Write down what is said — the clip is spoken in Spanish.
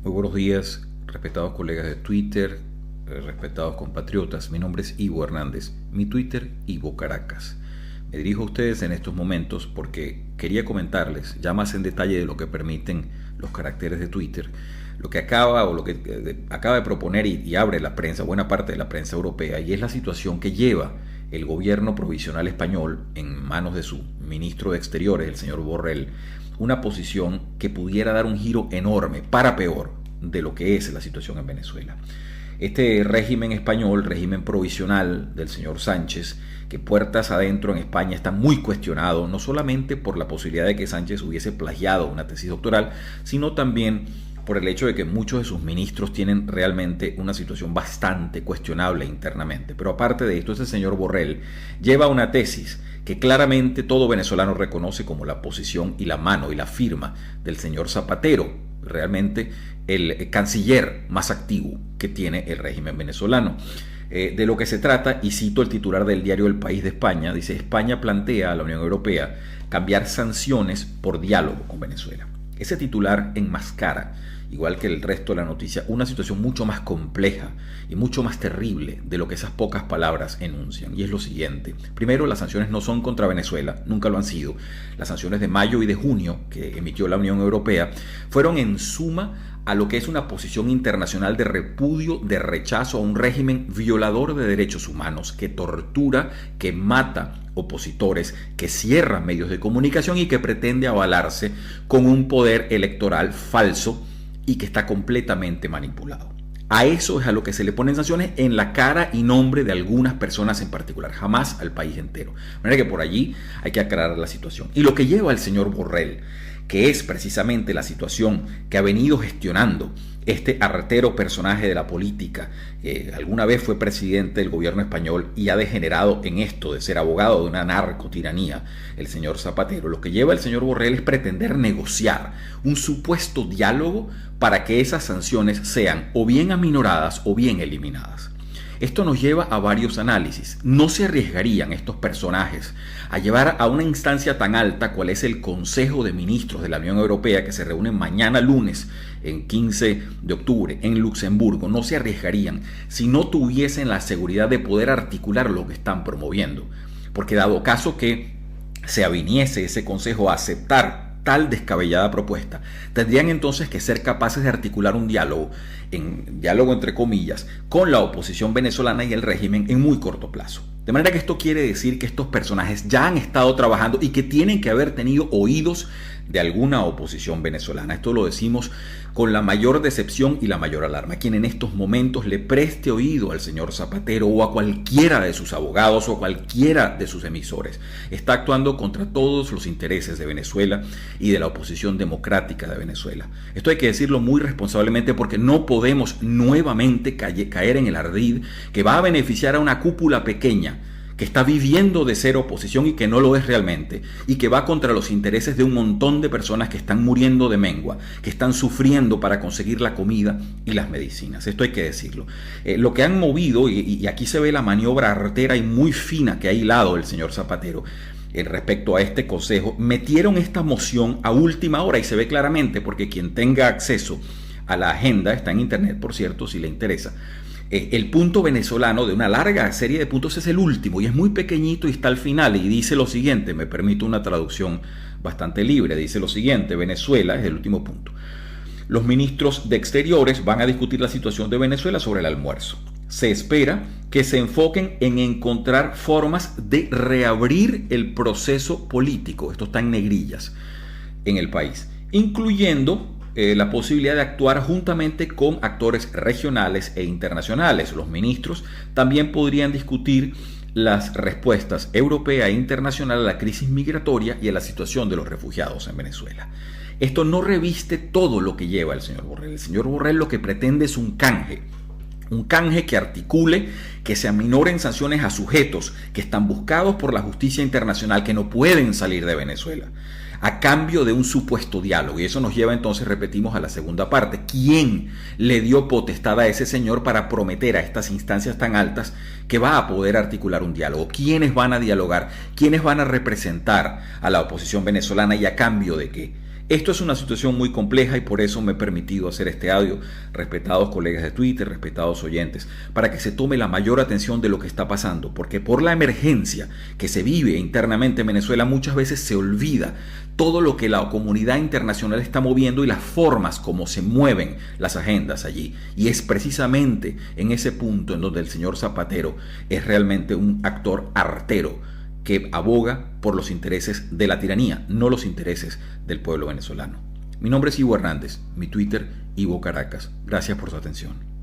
Muy buenos días, respetados colegas de Twitter, respetados compatriotas. Mi nombre es Ivo Hernández, mi Twitter, Ivo Caracas. Me dirijo a ustedes en estos momentos porque quería comentarles, ya más en detalle de lo que permiten los caracteres de Twitter, lo que acaba de proponer y abre la prensa, buena parte de la prensa europea, y es la situación que lleva el gobierno provisional español en manos de su ministro de Exteriores, el señor Borrell, una posición que pudiera dar un giro enorme, para peor, de lo que es la situación en Venezuela. Este régimen español, régimen provisional del señor Sánchez, que puertas adentro en España está muy cuestionado, no solamente por la posibilidad de que Sánchez hubiese plagiado una tesis doctoral, sino también por el hecho de que muchos de sus ministros tienen realmente una situación bastante cuestionable internamente. Pero aparte de esto, ese señor Borrell lleva una tesis que claramente todo venezolano reconoce como la posición y la mano y la firma del señor Zapatero, realmente el canciller más activo que tiene el régimen venezolano. De lo que se trata, y cito el titular del diario El País de España, dice: España plantea a la Unión Europea cambiar sanciones por diálogo con Venezuela. Ese titular enmascara, igual que el resto de la noticia, una situación mucho más compleja y mucho más terrible de lo que esas pocas palabras enuncian. Y es lo siguiente. Primero, las sanciones no son contra Venezuela, nunca lo han sido. Las sanciones de mayo y de junio que emitió la Unión Europea fueron en suma a lo que es una posición internacional de repudio, de rechazo a un régimen violador de derechos humanos, que tortura, que mata opositores, que cierra medios de comunicación y que pretende avalarse con un poder electoral falso y que está completamente manipulado. A eso es a lo que se le ponen sanciones en la cara y nombre de algunas personas en particular, jamás al país entero. De manera que por allí hay que aclarar la situación. Y lo que lleva al señor Borrell, que es precisamente la situación que ha venido gestionando este artero personaje de la política, que alguna vez fue presidente del gobierno español y ha degenerado en esto de ser abogado de una narcotiranía, el señor Zapatero. Lo que lleva al señor Borrell es pretender negociar un supuesto diálogo para que esas sanciones sean o bien aminoradas o bien eliminadas. Esto nos lleva a varios análisis. ¿No se arriesgarían estos personajes a llevar a una instancia tan alta cual es el Consejo de Ministros de la Unión Europea, que se reúne mañana lunes, en 15 de octubre, en Luxemburgo? ¿No se arriesgarían si no tuviesen la seguridad de poder articular lo que están promoviendo? Porque dado caso que se aviniese ese Consejo a aceptar tal descabellada propuesta, tendrían entonces que ser capaces de articular un diálogo entre comillas, con la oposición venezolana y el régimen en muy corto plazo. De manera que esto quiere decir que estos personajes ya han estado trabajando y que tienen que haber tenido oídos de alguna oposición venezolana. Esto lo decimos con la mayor decepción y la mayor alarma. Quien en estos momentos le preste oído al señor Zapatero o a cualquiera de sus abogados o a cualquiera de sus emisores está actuando contra todos los intereses de Venezuela y de la oposición democrática de Venezuela. Esto hay que decirlo muy responsablemente, porque no podemos nuevamente caer en el ardid que va a beneficiar a una cúpula pequeña que está viviendo de ser oposición y que no lo es realmente, y que va contra los intereses de un montón de personas que están muriendo de mengua, que están sufriendo para conseguir la comida y las medicinas. Esto hay que decirlo. Lo que han movido, y aquí se ve la maniobra artera y muy fina que ha hilado el señor Zapatero respecto a este consejo, metieron esta moción a última hora, y se ve claramente porque quien tenga acceso a la agenda, está en internet por cierto, si le interesa, el punto venezolano de una larga serie de puntos es el último y es muy pequeñito y está al final, y dice lo siguiente, me permito una traducción bastante libre, dice lo siguiente: Venezuela es el último punto. Los ministros de Exteriores van a discutir la situación de Venezuela sobre el almuerzo. Se espera que se enfoquen en encontrar formas de reabrir el proceso político, esto está en negrillas, en el país, incluyendo la posibilidad de actuar juntamente con actores regionales e internacionales. Los ministros también podrían discutir las respuestas europea e internacional a la crisis migratoria y a la situación de los refugiados en Venezuela. Esto no reviste todo lo que lleva el señor Borrell. El señor Borrell lo que pretende es un canje que articule, que se aminoren sanciones a sujetos que están buscados por la justicia internacional, que no pueden salir de Venezuela, a cambio de un supuesto diálogo. Y eso nos lleva entonces, repetimos, a la segunda parte. ¿Quién le dio potestad a ese señor para prometer a estas instancias tan altas que va a poder articular un diálogo? ¿Quiénes van a dialogar? ¿Quiénes van a representar a la oposición venezolana y a cambio de qué? Esto es una situación muy compleja y por eso me he permitido hacer este audio, respetados colegas de Twitter, respetados oyentes, para que se tome la mayor atención de lo que está pasando, porque por la emergencia que se vive internamente en Venezuela muchas veces se olvida todo lo que la comunidad internacional está moviendo y las formas como se mueven las agendas allí. Y es precisamente en ese punto en donde el señor Zapatero es realmente un actor artero que aboga por los intereses de la tiranía, no los intereses del pueblo venezolano. Mi nombre es Ivo Hernández, mi Twitter, Ivo Caracas. Gracias por su atención.